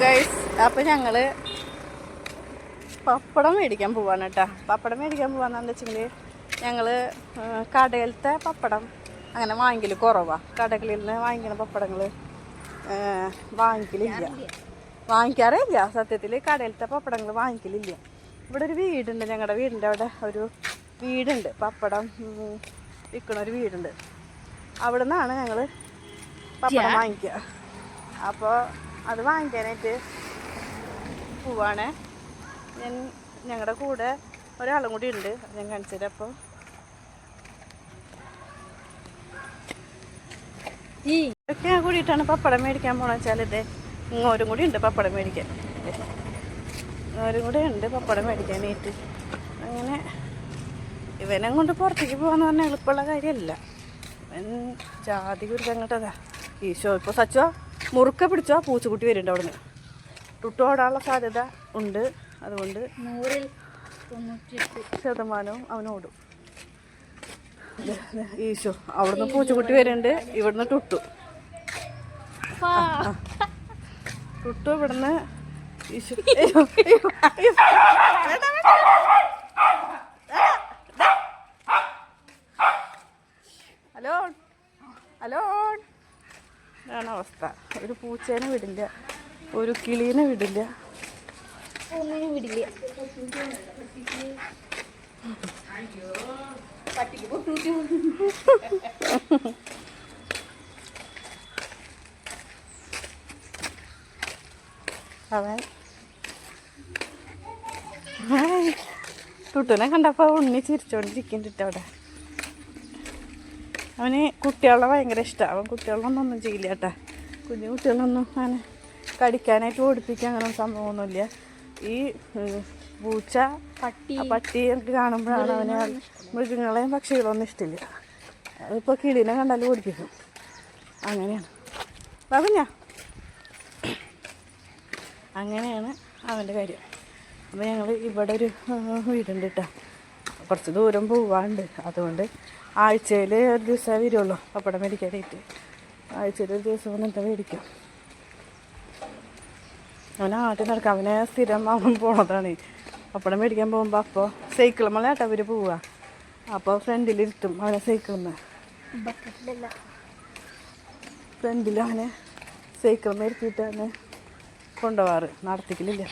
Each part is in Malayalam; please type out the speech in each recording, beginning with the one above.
ഗൈസ്, അപ്പോൾ ഞങ്ങൾ പപ്പടം മേടിക്കാൻ പോവാണ് കേട്ടോ. പപ്പടം മേടിക്കാൻ പോവാന്ന് വെച്ചെങ്കിൽ ഞങ്ങൾ കടയിലത്തെ പപ്പടം അങ്ങനെ വാങ്ങിക്കൽ കുറവാണ്. കടകളിൽ നിന്ന് വാങ്ങിക്കുന്ന പപ്പടങ്ങൾ വാങ്ങിക്കാറേ ഇല്ല. സത്യത്തിൽ കടയിലത്തെ പപ്പടങ്ങൾ വാങ്ങിക്കലില്ല. ഇവിടെ ഒരു വീടുണ്ട്, ഞങ്ങളുടെ വീടിൻ്റെ അവിടെ ഒരു വീടുണ്ട്, പപ്പടം വിൽക്കണ ഒരു വീടുണ്ട്. അവിടെ നിന്നാണ് ഞങ്ങൾ പപ്പടം വാങ്ങിക്കുക. അപ്പോൾ അത് വാങ്ങിക്കാനായിട്ട് പോവാണ്. ഞങ്ങളുടെ കൂടെ ഒരാളും കൂടി ഉണ്ട്, ഞാൻ കാണിച്ചത്. അപ്പോൾ ഇതൊക്കെ കൂടിയിട്ടാണ് പപ്പടം മേടിക്കാൻ പോകണമെന്ന് വെച്ചാൽ ഇത് ഇങ്ങോരും കൂടി ഉണ്ട് പപ്പടം മേടിക്കാൻ. ഇങ്ങോരും കൂടെ ഉണ്ട് പപ്പടം മേടിക്കാനായിട്ട്. അങ്ങനെ ഇവനെ കൊണ്ട് പുറത്തേക്ക് പോകാന്ന് പറഞ്ഞാൽ എളുപ്പമുള്ള കാര്യമല്ല. ഇവൻ ജാതി കുറിച്ച് അങ്ങോട്ടതാ ഈശോ. ഇപ്പോൾ സച്ചോ മുറുക്ക പിടിച്ചോ പൂച്ചക്കുട്ടി വരുന്നുണ്ട് അവിടെ നിന്ന്. ടുട്ടു ഓടാനുള്ള സാധ്യത ഉണ്ട്. അതുകൊണ്ട് 100% അവനോടും. ഈശോ അവിടുന്ന് പൂച്ചക്കുട്ടി വരുന്നുണ്ട്, ഇവിടുന്ന് ടുട്ടു. ടുട്ടു ഇവിടുന്ന് ഈശോ. ഹലോ ഹലോ, ഇതാണ് അവസ്ഥ. ഒരു പൂച്ചേനെ വിടില്ല, ഒരു കിളീനെ വിടില്ല, ഒന്നിനും വിടില്ല. അവൻ ടുട്ടുനെ കണ്ടപ്പോൾ ഉണ്ണി ചിരിച്ചോണ്ടിരിക്കുന്നുണ്ട് അവിടെ. അവന് കുട്ടികളെ ഭയങ്കര ഇഷ്ടമാണ്. അവൻ കുട്ടികളൊന്നും ചെയ്യില്ല കേട്ടാ. കുഞ്ഞു കുട്ടികളൊന്നും അങ്ങനെ കടിക്കാനായിട്ട് ഓടിപ്പിക്കുക അങ്ങനെ സംഭവമൊന്നുമില്ല. ഈ പൂച്ച പട്ടി എനിക്ക് കാണുമ്പോഴാണ് അവന് മൃഗങ്ങളെയും പക്ഷികളൊന്നും ഇഷ്ടമില്ല. അതിപ്പോൾ കിളീനെ കണ്ടാലും ഓടിപ്പിക്കും. അങ്ങനെയാണ് പറഞ്ഞ, അങ്ങനെയാണ് അവൻ്റെ കാര്യം. അപ്പോൾ ഞങ്ങൾ ഇവിടെ ഒരു വീടുണ്ട് കേട്ടോ, കുറച്ച് ദൂരം പോവാണ്ട്. അതുകൊണ്ട് ആഴ്ചയിൽ ഒരു ദിവസമേ വരുള്ളൂ പപ്പടം മേടിക്കാനായിട്ട്. ആഴ്ചയിൽ ഒരു ദിവസം വന്നിട്ട് മേടിക്കും. അവൻ ആട്ടി നടക്കാം. അവനെ സ്ഥിരം അവൻ പോണതാണ് പപ്പടം മേടിക്കാൻ പോകുമ്പോൾ. അപ്പോൾ സൈക്കിൾ മേലാട്ടോ അവർ പോവുക. അപ്പോൾ ഫ്രണ്ടിലിരുത്തും അവനെ സൈക്കിളിൽ ഫ്രണ്ടിൽ അവനെ സൈക്കിൾ മേടിച്ചിട്ടാണ് കൊണ്ടുപോകാറ്, നടത്തിക്കലില്ല.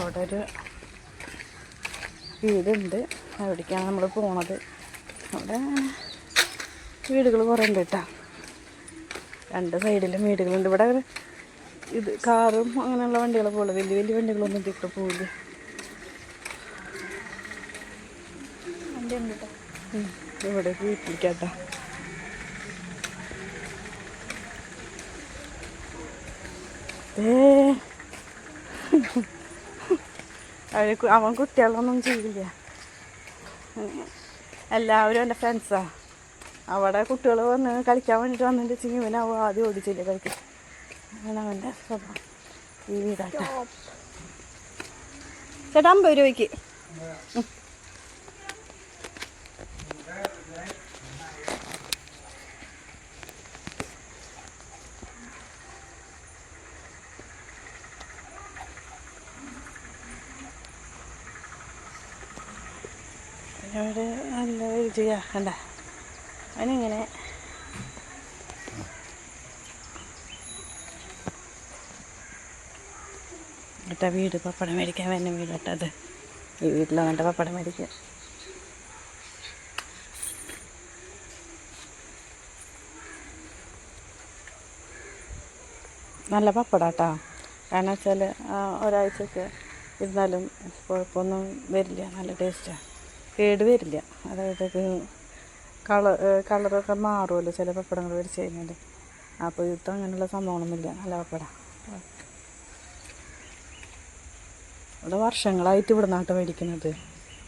അവിടെ ഒരു വീടുണ്ട്, അവിടേക്കാണ് നമ്മൾ പോണത്. അവിടെ വീടുകൾ കുറേ ഉണ്ട് കേട്ടോ, രണ്ട് സൈഡിലും വീടുകളുണ്ട്. ഇവിടെ ഇത് കാറും അങ്ങനെയുള്ള വണ്ടികൾ പോലെ വലിയ വലിയ വണ്ടികളൊന്നും ഇതിട്ട് പോവില്ല. വണ്ടി ഉണ്ട് കേട്ടോ ഇവിടെ വീട്ടിലേക്കാട്ടോ. അവൻ കുട്ടികളൊന്നും ചെയ്യില്ല. എല്ലാവരും എൻ്റെ ഫ്രണ്ട്സാണ്. അവിടെ കുട്ടികൾ വന്ന് കളിക്കാൻ വേണ്ടിയിട്ട് വന്നിട്ട് വെച്ചെങ്കിൽ ഇവനാവും ആദ്യം ഓടിച്ചില്ല കളിക്കാൻ. അങ്ങനെ അവൻ്റെ സ്വഭാവം. ഈ വീടാട്ടോ ചേട്ടാ 50 രൂപയ്ക്ക്. അവിടെ നല്ല രുചിയാ കണ്ട. അവനിങ്ങനെ കേട്ടാ വീട് പപ്പടം മേടിക്കാൻ വരുന്ന വീട് കേട്ടോ അത്. ഈ വീട്ടിൽ വന്നിട്ട് പപ്പടം മേടിക്കുക. നല്ല പപ്പടാട്ടോ. കാരണം വെച്ചാൽ ഒരാഴ്ചയൊക്കെ ഇരുന്നാലും കുഴപ്പമൊന്നും വരില്ല, നല്ല ടേസ്റ്റാണ്, കേട് വരില്ല. അതായത് കളറൊക്കെ മാറുമല്ലോ ചില പപ്പടങ്ങൾ മേടിച്ച് കഴിഞ്ഞാൽ. അപ്പോൾ ഇത് അങ്ങനെയുള്ള സംഭവങ്ങളൊന്നുമില്ല, നല്ല പപ്പടം. ഇവിടെ വർഷങ്ങളായിട്ട് ഇവിടെ നാട്ട് മേടിക്കുന്നത്,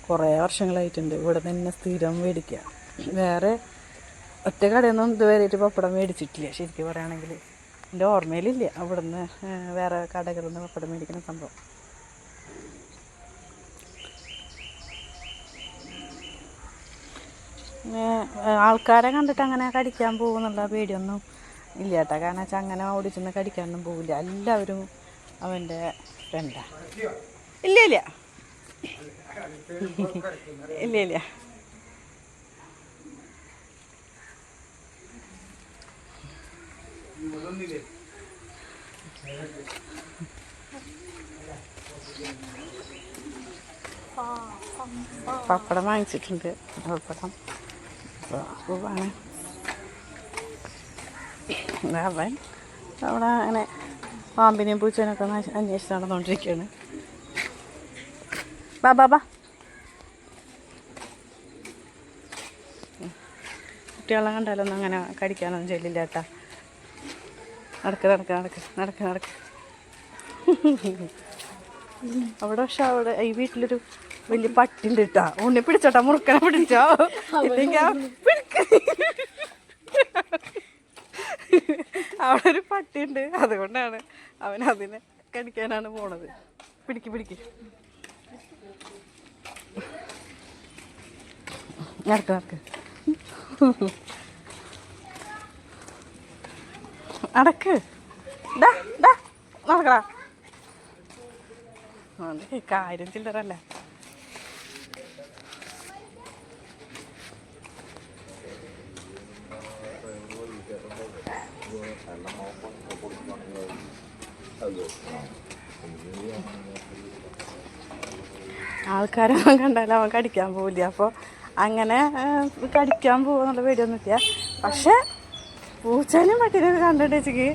കുറേ വർഷങ്ങളായിട്ടുണ്ട്. ഇവിടെ തന്നെ സ്ഥിരം മേടിക്കുക. വേറെ ഒറ്റ കടയിൽ നിന്നും ഇതുവരെയായിട്ട് പപ്പടം മേടിച്ചിട്ടില്ല ശരിക്കും പറയുകയാണെങ്കിൽ. എൻ്റെ ഓർമ്മയിലില്ല അവിടുന്ന് വേറെ കടകളിൽ നിന്ന് പപ്പടം മേടിക്കുന്ന സംഭവം. ആൾക്കാരെ കണ്ടിട്ട് അങ്ങനെ കടിക്കാൻ പോകുന്നുള്ള പേടിയൊന്നും ഇല്ല കേട്ടോ. കാരണം വെച്ചാൽ അങ്ങനെ ഓടിച്ചെന്ന് കടിക്കാനൊന്നും പോവില്ല. എല്ലാവരും അവൻ്റെ ഫ്രണ്ടാണ്. ഇല്ല ഇല്ല ഇല്ല ഇല്ല. പപ്പടം വാങ്ങിച്ചിട്ടുണ്ട്. പപ്പടം പോവാണ്. അവൻ അവിടെ അങ്ങനെ പാമ്പിനെയും പൂച്ചേനൊക്കെ അന്വേഷിച്ച് നടന്നുകൊണ്ടിരിക്കുകയാണ്. ബാ ബാ ബാ. കുട്ടികളെ കണ്ടാലൊന്നും അങ്ങനെ കടിക്കാനൊന്നും ചെല്ലില്ല കേട്ടാ. നടക്ക് നടക്ക് നടക്ക് നടക്ക് നടക്ക്. അവിടെ പക്ഷെ അവിടെ ഈ വീട്ടിലൊരു വലിയ പട്ടിണ്ട് കേട്ടാ. ഉണ്ണി പിടിച്ചോട്ടാ, മുറുക്കനെ പിടിച്ചോ. ഇല്ലെങ്കിൽ അവിടെ ഒരു പട്ടിയുണ്ട്, അതുകൊണ്ടാണ് അവൻ അതിനെ കടിക്കാനാണ് പോണത്. പിടിക്ക് പിടിക്ക്. നടക്ക് നടക്ക് നടക്ക്. നടക്കടാ. കാര്യം ചില്ലറല്ല. ആൾക്കാരൊന്നും കണ്ടാലും അവൻ കടിക്കാൻ പോവില്ല. അപ്പോൾ അങ്ങനെ കടിക്കാൻ പോകുന്നുള്ള പേടിയൊന്നുമില്ല. പക്ഷെ പൂച്ചേനും പട്ടിനെയൊക്കെ കണ്ടിട്ട് വെച്ചെങ്കിൽ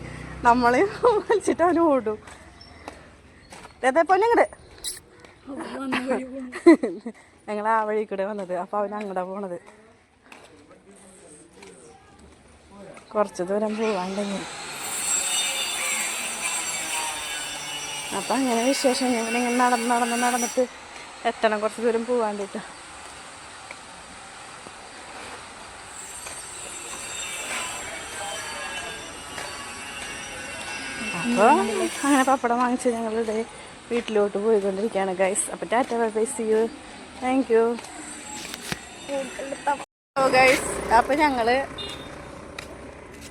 നമ്മളെ വലിച്ചിട്ട് അവന് ഓടും. അതേപോലെ ഞങ്ങൾ ആ വഴി കൂടെ വന്നത്. അപ്പോൾ അവൻ അങ്ങോട്ടാണ് പോണത്. കുറച്ച് ദൂരം പോവാണ്ടെങ്കിൽ. അപ്പം അങ്ങനെ വിശേഷം. ഞങ്ങളിങ്ങനെ നടന്നിട്ട് എത്തണം. കുറച്ച് ദൂരം പോവാണ്ടിട്ട്. അപ്പോൾ അങ്ങനെ പപ്പടം വാങ്ങിച്ച് ഞങ്ങളുടെ വീട്ടിലോട്ട് പോയിക്കൊണ്ടിരിക്കുകയാണ് ഗൈസ്. അപ്പോൾ tata bye bye, see you, thank you guys. അപ്പോൾ ഞങ്ങൾ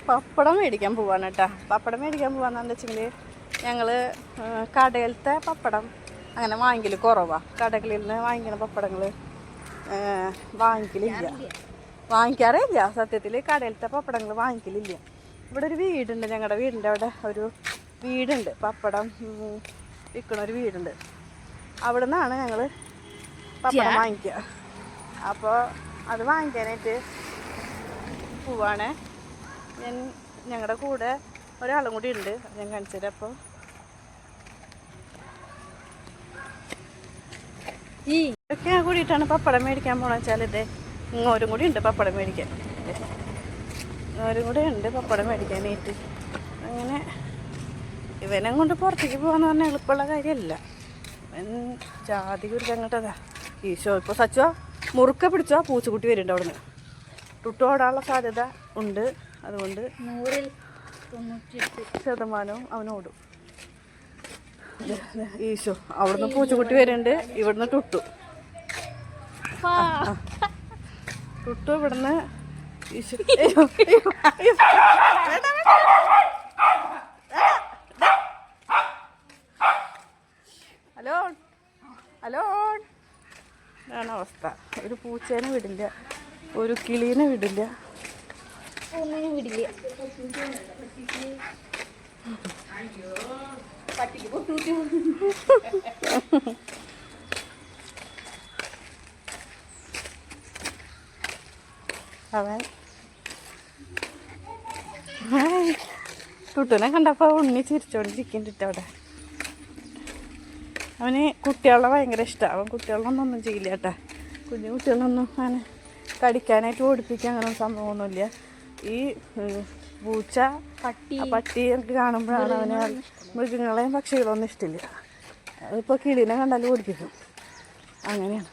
പപ്പടം മേടിക്കാൻ പോവാണ് കേട്ടോ. പപ്പടം മേടിക്കാൻ പോവാന്ന് വെച്ചെങ്കിൽ ഞങ്ങൾ കടയിലത്തെ പപ്പടം അങ്ങനെ വാങ്ങിക്കൽ കുറവാണ്. കടകളിൽ നിന്ന് വാങ്ങിക്കുന്ന പപ്പടങ്ങൾ വാങ്ങിക്കാറേ ഇല്ല. സത്യത്തിൽ കടയിലത്തെ പപ്പടങ്ങൾ വാങ്ങിക്കലില്ല. ഇവിടെ ഒരു വീടുണ്ട്, ഞങ്ങളുടെ വീടിൻ്റെ അവിടെ ഒരു വീടുണ്ട്, പപ്പടം വിൽക്കണ ഒരു വീടുണ്ട്. അവിടെ നിന്നാണ് ഞങ്ങൾ പപ്പടം വാങ്ങിക്കുക. അപ്പോൾ അത് വാങ്ങിക്കാനായിട്ട് പോവാണ്. ഞങ്ങളുടെ കൂടെ ഒരാളും കൂടി ഉണ്ട്, ഞാൻ കാണിച്ചു തരാം. അപ്പോൾ ഇതൊക്കെ കൂടിയിട്ടാണ് പപ്പടം മേടിക്കാൻ പോകണമെന്ന് വെച്ചാൽ ഇത് ഇങ്ങോരും കൂടി ഉണ്ട് പപ്പടം മേടിക്കാൻ. ഇങ്ങോരും കൂടെ ഉണ്ട് പപ്പടം മേടിക്കാനായിട്ട്. അങ്ങനെ ഇവനെ കൊണ്ട് പുറത്തേക്ക് പോകാന്ന് പറഞ്ഞാൽ എളുപ്പമുള്ള കാര്യമല്ല. ഇവൻ ജാതി കുറിച്ച് അങ്ങോട്ടതാ ഈശോ. ഇപ്പോൾ സച്ചോ മുറുക്ക പിടിച്ചോ പൂച്ചക്കുട്ടി വരുന്നുണ്ട് അവിടെ നിന്ന്. ടുട്ടു ഓടാനുള്ള സാധ്യത ഉണ്ട്. അതുകൊണ്ട് 100% അവനോടും. ഈശോ അവിടുന്ന് പൂച്ചക്കുട്ടി വരുന്നുണ്ട്, ഇവിടുന്ന് ടുട്ടു ഇവിടുന്ന് ഈശോ. Hello hello. ഇതാണ് അവസ്ഥ. ഒരു പൂച്ചേനെ വിടില്ല, ഒരു കിളീനെ വിടില്ല, ഒന്നിനും വിടില്ല. അവൻ ടുട്ടുനെ കണ്ടപ്പോൾ ഉണ്ണി ചിരിച്ചോണ്ടിരിക്കുന്നുണ്ട് അവിടെ. അവന് കുട്ടികളെ ഭയങ്കര ഇഷ്ടമാണ്. അവൻ കുട്ടികളൊന്നും ചെയ്യില്ല കേട്ടാ. കുഞ്ഞു കുട്ടികളൊന്നും അങ്ങനെ കടിക്കാനായിട്ട് ഓടിപ്പിക്കുക അങ്ങനെ സംഭവമൊന്നുമില്ല. ഈ പൂച്ച പട്ടി ഒക്കെ കാണുമ്പോഴാണ് അവന് മൃഗങ്ങളെയും പക്ഷികളൊന്നും ഇഷ്ടമില്ല. അതിപ്പോൾ കിളീനെ കണ്ടാലും ഓടിപ്പിക്കും. അങ്ങനെയാണ്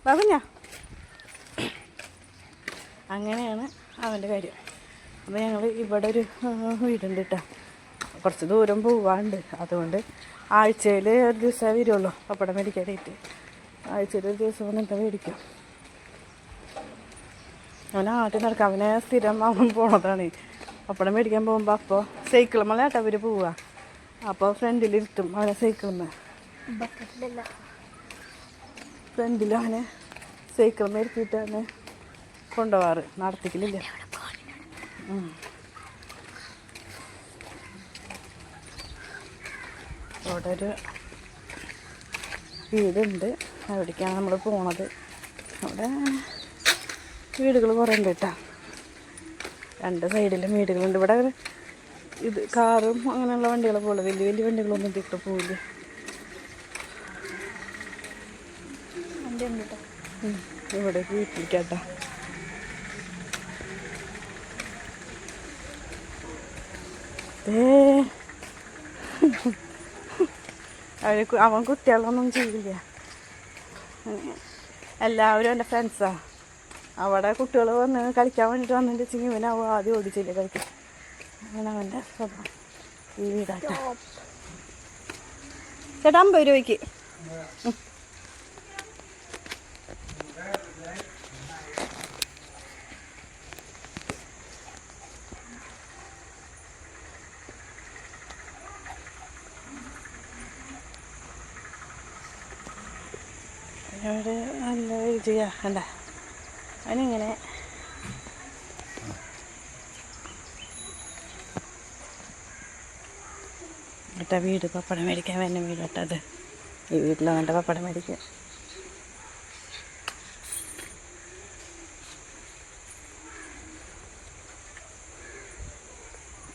പറഞ്ഞ, അങ്ങനെയാണ് അവൻ്റെ കാര്യം. അപ്പോൾ ഞങ്ങൾ ഇവിടെ ഒരു വീടുണ്ട് കേട്ടോ, കുറച്ച് ദൂരം പോവാണ്ട്. അതുകൊണ്ട് ആഴ്ചയിൽ ഒരു ദിവസമേ വരുള്ളൂ പപ്പടം മേടിക്കാനായിട്ട്. ആഴ്ചയിൽ ഒരു ദിവസം വന്നിട്ട് മേടിക്കും. അവൻ ആദ്യം നടക്കാം, അവനെ സ്ഥിരം അവൻ പോണതാണ് പപ്പടം മേടിക്കാൻ പോകുമ്പോൾ. അപ്പോൾ സൈക്കിൾ മേലാട്ടോ അവർ പോവുക. അപ്പോൾ ഫ്രണ്ടിലിരുത്തും അവനെ സൈക്കിളിൽ ഫ്രണ്ടിൽ അവനെ സൈക്കിൾ മേടിച്ചിട്ടാണ് കൊണ്ടുപോകാറ്, നടത്തിക്കലില്ല. അവിടെ ഒരു വീടുണ്ട്, അവിടേക്കാണ് നമ്മൾ പോണത്. അവിടെ വീടുകൾ കുറേ ഉണ്ട് കേട്ടോ, രണ്ട് സൈഡിലും വീടുകളുണ്ട്. ഇവിടെ ഇത് കാറും അങ്ങനെയുള്ള വണ്ടികൾ പോലെ വലിയ വലിയ വണ്ടികളൊന്നും ഇതിട്ട് പോവില്ല. ഇവിടെ വീട്ടിലേക്കാട്ടോ. അവൻ കുട്ടികളൊന്നും ചെയ്യില്ല, എല്ലാവരും എൻ്റെ ഫ്രണ്ട്സാണ്. അവിടെ കുട്ടികൾ വന്ന് കളിക്കാൻ വേണ്ടിയിട്ട് വന്നിട്ട് വെച്ചെങ്കിൽ ഇവനാവും ആദ്യം ഓടിച്ചില്ല കളിക്കാൻ. അങ്ങനെ അവൻ്റെ സ്വഭാവം. ഈ വീടാട്ടോ ചേട്ടാ 50 രൂപയ്ക്ക്. അവിടെ നല്ല രുചിയാ കണ്ട. അവനിങ്ങനെ കേട്ടോ വീട് പപ്പടം മേടിക്കാൻ വരുന്ന വീട് കേട്ടോ അത്. ഈ വീട്ടിൽ വന്നിട്ട് പപ്പടം മേടിക്കുക.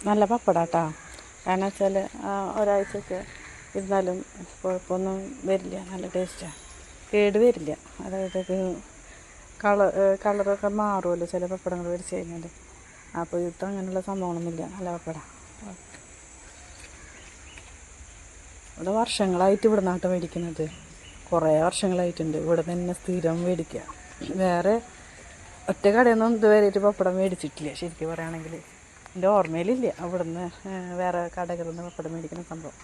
നല്ല പപ്പടാട്ടോ. കാരണം വെച്ചാൽ ഒരാഴ്ചയൊക്കെ ഇരുന്നാലും കുഴപ്പമൊന്നും വരില്ല, നല്ല ടേസ്റ്റാണ്, കേട് വരില്ല. അതായത് കളറൊക്കെ മാറുമല്ലോ ചില പപ്പടങ്ങൾ മേടിച്ച് കഴിഞ്ഞാൽ. അപ്പോൾ ഇത് അങ്ങനെയുള്ള സംഭവങ്ങളൊന്നുമില്ല, നല്ല പപ്പടം. ഇവിടെ വർഷങ്ങളായിട്ട് ഇവിടെ നാട്ട് മേടിക്കുന്നത്, കുറേ വർഷങ്ങളായിട്ടുണ്ട് ഇവിടെ തന്നെ സ്ഥിരം മേടിക്കുക. വേറെ ഒറ്റ കടയൊന്നും ഇതുവരെയായിട്ട് പപ്പടം മേടിച്ചിട്ടില്ല ശരിക്കും പറയുകയാണെങ്കിൽ. എൻ്റെ ഓർമ്മയിലില്ല അവിടുന്ന് വേറെ കടകളിൽ നിന്ന് പപ്പടം മേടിക്കുന്ന സംഭവം.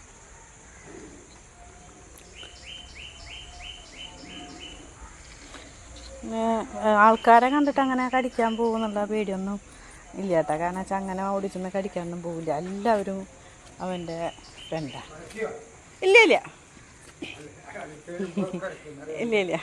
ആൾക്കാരെ കണ്ടിട്ട് അങ്ങനെ കടിക്കാൻ പോകുന്നുള്ള പേടിയൊന്നും ഇല്ല കേട്ടോ. കാരണം വെച്ചാൽ അങ്ങനെ ഓടിച്ചൊന്നും കടിക്കാനൊന്നും പോവില്ല, എല്ലാവരും അവൻ്റെ ഫ്രണ്ടാണ്. ഇല്ല ഇല്ല ഇല്ല ഇല്ല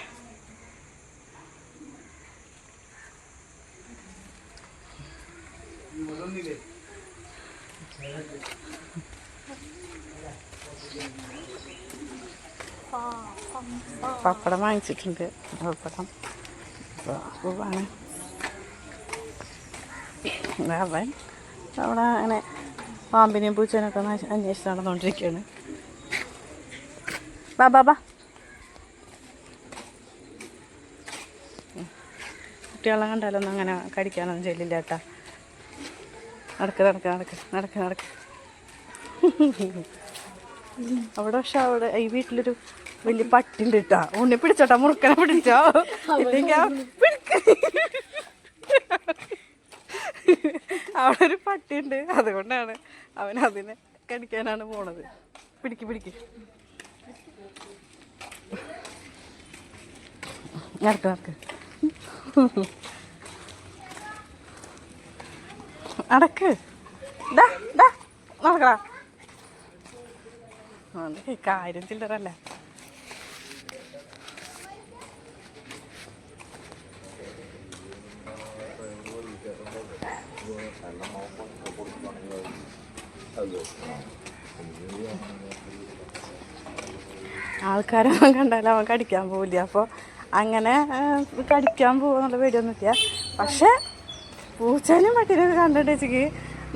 പപ്പടം വാങ്ങിച്ചിട്ടുണ്ട്, പപ്പടം പോവാണ്. അവൻ അവിടെ അങ്ങനെ പാമ്പിനെയും പൂച്ചേനൊക്കെ അന്വേഷിച്ച് നടന്നുകൊണ്ടിരിക്കുകയാണ്. ബാ ബാ ബാ. കുട്ടികളെ കണ്ടാലൊന്നും അങ്ങനെ കടിക്കാനൊന്നും ചെല്ലില്ല കേട്ടാ. നടക്ക് നടക്ക് നടക്ക് നടക്ക് നടക്ക്. അവിടെ പക്ഷെ അവിടെ ഈ വീട്ടിലൊരു വലിയ പട്ടിണ്ട് കേട്ടാ. ഉണ്ണി പിടിച്ചോട്ടാ, മുറുക്കനെ പിടിച്ചോ, ഇല്ലെങ്കിൽ അവിടെ ഒരു പട്ടിയുണ്ട്, അതുകൊണ്ടാണ് അവൻ അതിനെ കടിക്കാനാണ് പോണത്. പിടിക്ക് പിടിക്ക്. നടക്ക് നടക്ക് നടക്ക്. നടക്കടാ. കാര്യം ചില്ലറല്ല. ആൾക്കാരൊന്നും കണ്ടാലും അവൻ കടിക്കാൻ പോവില്ല. അപ്പോൾ അങ്ങനെ കടിക്കാൻ പോകുന്നുള്ള പേടിയൊന്നുമില്ല. പക്ഷെ പൂച്ചേനും പട്ടിനെയൊക്കെ കണ്ടിട്ട് വെച്ചെങ്കിൽ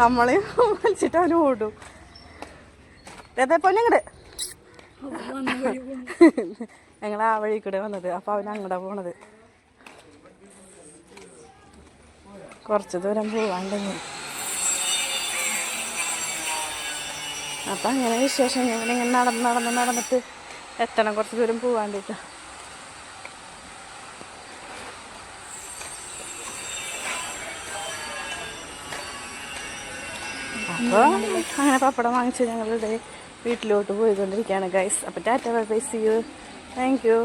നമ്മളെയും വലിച്ചിട്ട് അവന് ഓടും. അതേപോലെ ഞങ്ങൾ ആ വഴി കൂടെ വന്നത്, അപ്പോൾ അവൻ അങ്ങോട്ടാ പോണത്. കുറച്ച് ദൂരം പോവാണ്ടെങ്കിൽ. അപ്പം അങ്ങനെ വിശേഷം ഞങ്ങളിങ്ങനെ നടന്നിട്ട് എത്തണം, കുറച്ച് ദൂരം പോവാണ്ടിട്ട്. അപ്പോൾ അങ്ങനെ പപ്പടം വാങ്ങിച്ച് ഞങ്ങളുടെ വീട്ടിലോട്ട് പോയിക്കൊണ്ടിരിക്കുകയാണ് ഗൈസ്. അപ്പോൾ tata bye bye, see you, thank U.